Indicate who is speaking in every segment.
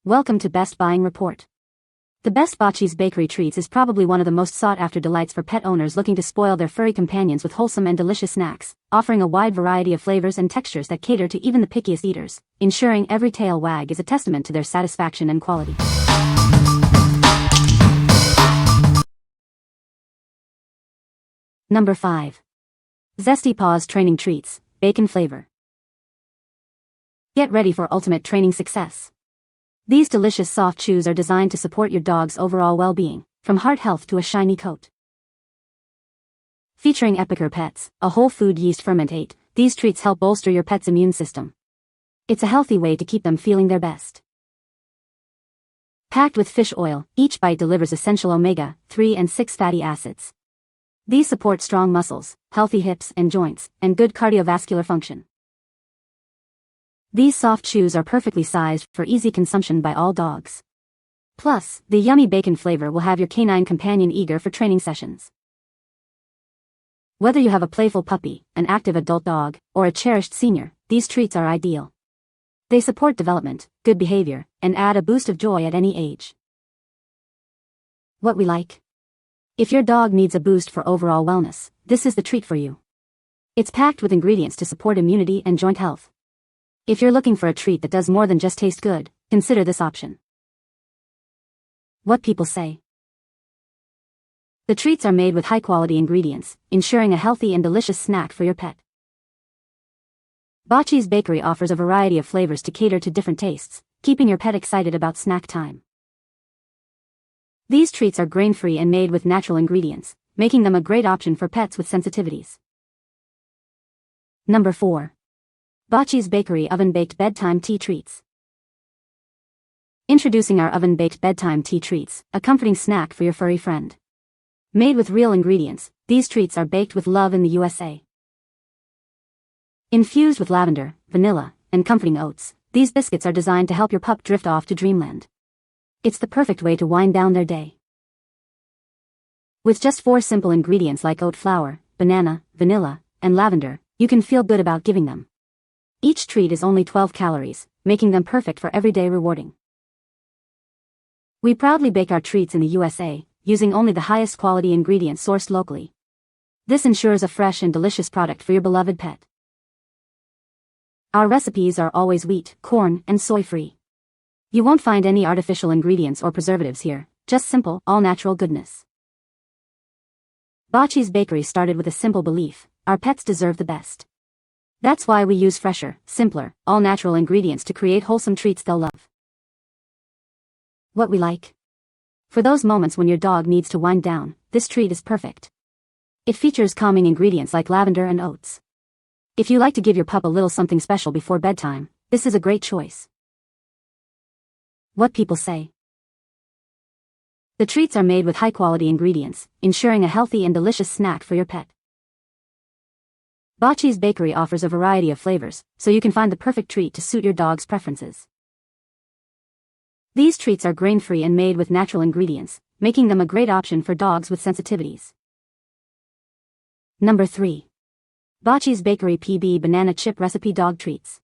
Speaker 1: Welcome to Best Buying Report. The best Bocces Bakery Treats is probably one of the most sought-after delights for pet owners looking to spoil their furry companions with wholesome and delicious snacks, offering a wide variety of flavors and textures that cater to even the pickiest eaters, ensuring every tail wag is a testament to their satisfaction and quality. Number 5. Zesty Paws Training Treats, Bacon Flavor. Get ready for ultimate training success. These delicious soft chews are designed to support your dog's overall well-being, from heart health to a shiny coat. Featuring Epicure Pets, a whole food yeast fermentate, these treats help bolster your pet's immune system. It's a healthy way to keep them feeling their best. Packed with fish oil, each bite delivers essential omega-3 and 6 fatty acids. These support strong muscles, healthy hips and joints, and good cardiovascular function. These soft chews are perfectly sized for easy consumption by all dogs. Plus, the yummy bacon flavor will have your canine companion eager for training sessions. Whether you have a playful puppy, an active adult dog, or a cherished senior, these treats are ideal. They support development, good behavior, and add a boost of joy at any age. What we like? If your dog needs a boost for overall wellness, this is the treat for you. It's packed with ingredients to support immunity and joint health. If you're looking for a treat that does more than just taste good, consider this option. What people say. The treats are made with high-quality ingredients, ensuring a healthy and delicious snack for your pet. Bocces Bakery offers a variety of flavors to cater to different tastes, keeping your pet excited about snack time. These treats are grain-free and made with natural ingredients, making them a great option for pets with sensitivities. Number 4. Bocces Bakery Oven-Baked Bedtime Tea Treats. Introducing our oven-baked bedtime tea treats, a comforting snack for your furry friend. Made with real ingredients, these treats are baked with love in the USA. Infused with lavender, vanilla, and comforting oats, these biscuits are designed to help your pup drift off to dreamland. It's the perfect way to wind down their day. With just 4 simple ingredients like oat flour, banana, vanilla, and lavender, you can feel good about giving them. Each treat is only 12 calories, making them perfect for everyday rewarding. We proudly bake our treats in the USA, using only the highest quality ingredients sourced locally. This ensures a fresh and delicious product for your beloved pet. Our recipes are always wheat, corn, and soy-free. You won't find any artificial ingredients or preservatives here, just simple, all-natural goodness. Bocces Bakery started with a simple belief: our pets deserve the best. That's why we use fresher, simpler, all-natural ingredients to create wholesome treats they'll love. What we like? For those moments when your dog needs to wind down, this treat is perfect. It features calming ingredients like lavender and oats. If you like to give your pup a little something special before bedtime, this is a great choice. What people say. The treats are made with high-quality ingredients, ensuring a healthy and delicious snack for your pet. Bocces Bakery offers a variety of flavors, so you can find the perfect treat to suit your dog's preferences. These treats are grain-free and made with natural ingredients, making them a great option for dogs with sensitivities. Number 3. Bocces Bakery PB Banana Chip Recipe Dog Treats.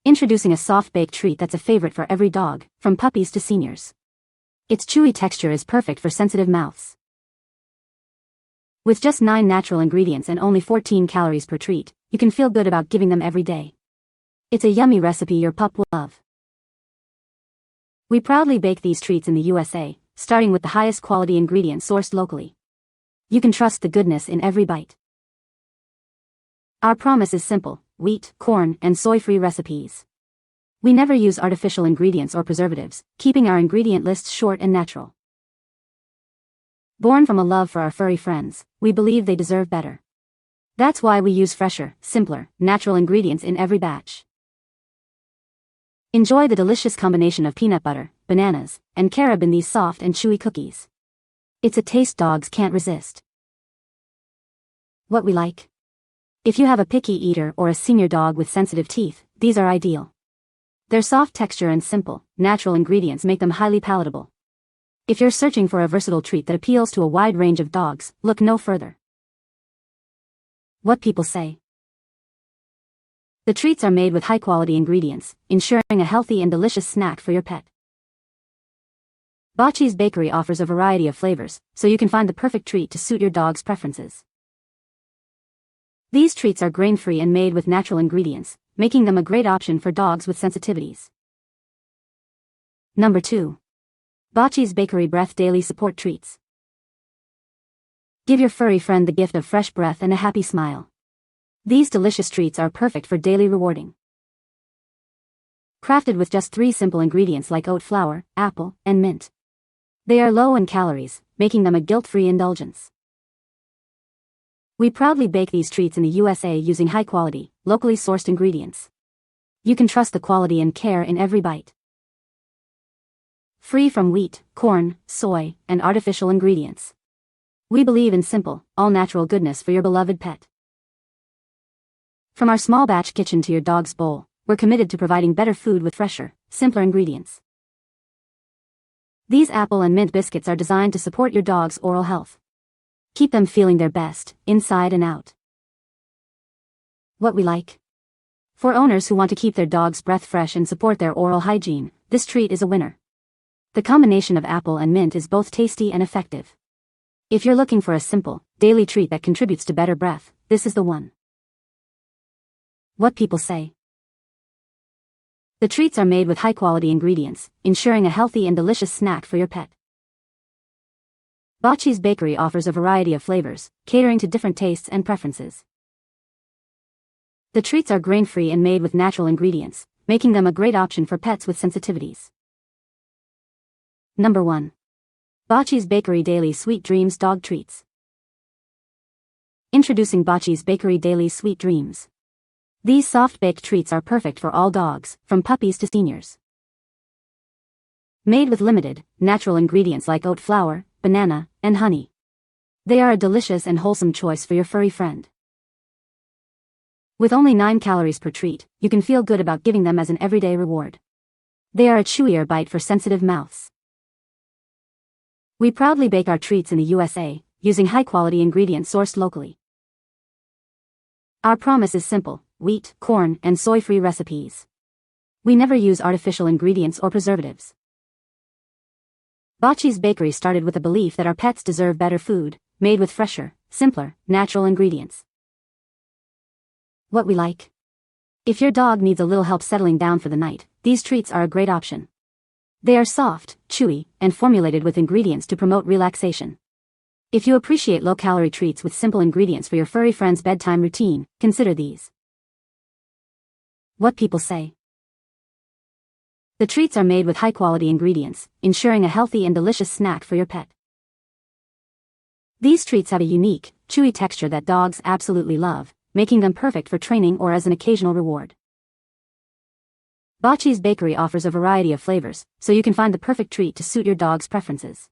Speaker 1: Introducing a soft-baked treat that's a favorite for every dog, from puppies to seniors. Its chewy texture is perfect for sensitive mouths. With just 9 natural ingredients and only 14 calories per treat, you can feel good about giving them every day. It's a yummy recipe your pup will love. We proudly bake these treats in the USA, starting with the highest quality ingredients sourced locally. You can trust the goodness in every bite. Our promise is simple: wheat, corn, and soy-free recipes. We never use artificial ingredients or preservatives, keeping our ingredient lists short and natural. Born from a love for our furry friends, we believe they deserve better. That's why we use fresher, simpler, natural ingredients in every batch. Enjoy the delicious combination of peanut butter, bananas, and carob in these soft and chewy cookies. It's a taste dogs can't resist. What we like? If you have a picky eater or a senior dog with sensitive teeth, these are ideal. Their soft texture and simple, natural ingredients make them highly palatable. If you're searching for a versatile treat that appeals to a wide range of dogs, look no further. What people say. The treats are made with high-quality ingredients, ensuring a healthy and delicious snack for your pet. Bocces Bakery offers a variety of flavors, so you can find the perfect treat to suit your dog's preferences. These treats are grain-free and made with natural ingredients, making them a great option for dogs with sensitivities. Number 2. Bocces Bakery Breath Daily Support Treats. Give your furry friend the gift of fresh breath and a happy smile. These delicious treats are perfect for daily rewarding. Crafted with just 3 simple ingredients like oat flour, apple, and mint. They are low in calories, making them a guilt-free indulgence. We proudly bake these treats in the USA using high-quality, locally sourced ingredients. You can trust the quality and care in every bite. Free from wheat, corn, soy, and artificial ingredients. We believe in simple, all-natural goodness for your beloved pet. From our small batch kitchen to your dog's bowl, we're committed to providing better food with fresher, simpler ingredients. These apple and mint biscuits are designed to support your dog's oral health. Keep them feeling their best, inside and out. What we like. For owners who want to keep their dog's breath fresh and support their oral hygiene, this treat is a winner. The combination of apple and mint is both tasty and effective. If you're looking for a simple, daily treat that contributes to better breath, this is the one. What people say. The treats are made with high-quality ingredients, ensuring a healthy and delicious snack for your pet. Bocces Bakery offers a variety of flavors, catering to different tastes and preferences. The treats are grain-free and made with natural ingredients, making them a great option for pets with sensitivities. Number 1. Bocces Bakery Daily Sweet Dreams Dog Treats. Introducing Bocces Bakery Daily Sweet Dreams. These soft-baked treats are perfect for all dogs, from puppies to seniors. Made with limited, natural ingredients like oat flour, banana, and honey. They are a delicious and wholesome choice for your furry friend. With only 9 calories per treat, you can feel good about giving them as an everyday reward. They are a chewier bite for sensitive mouths. We proudly bake our treats in the USA, using high-quality ingredients sourced locally. Our promise is simple: wheat, corn, and soy-free recipes. We never use artificial ingredients or preservatives. Bocces Bakery started with the belief that our pets deserve better food, made with fresher, simpler, natural ingredients. What we like. If your dog needs a little help settling down for the night, these treats are a great option. They are soft, chewy, and formulated with ingredients to promote relaxation. If you appreciate low-calorie treats with simple ingredients for your furry friend's bedtime routine, consider these. What people say. The treats are made with high-quality ingredients, ensuring a healthy and delicious snack for your pet. These treats have a unique, chewy texture that dogs absolutely love, making them perfect for training or as an occasional reward. Bocces Bakery offers a variety of flavors, so you can find the perfect treat to suit your dog's preferences.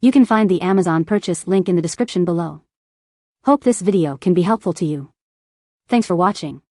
Speaker 1: You can find the Amazon purchase link in the description below. Hope this video can be helpful to you. Thanks for watching.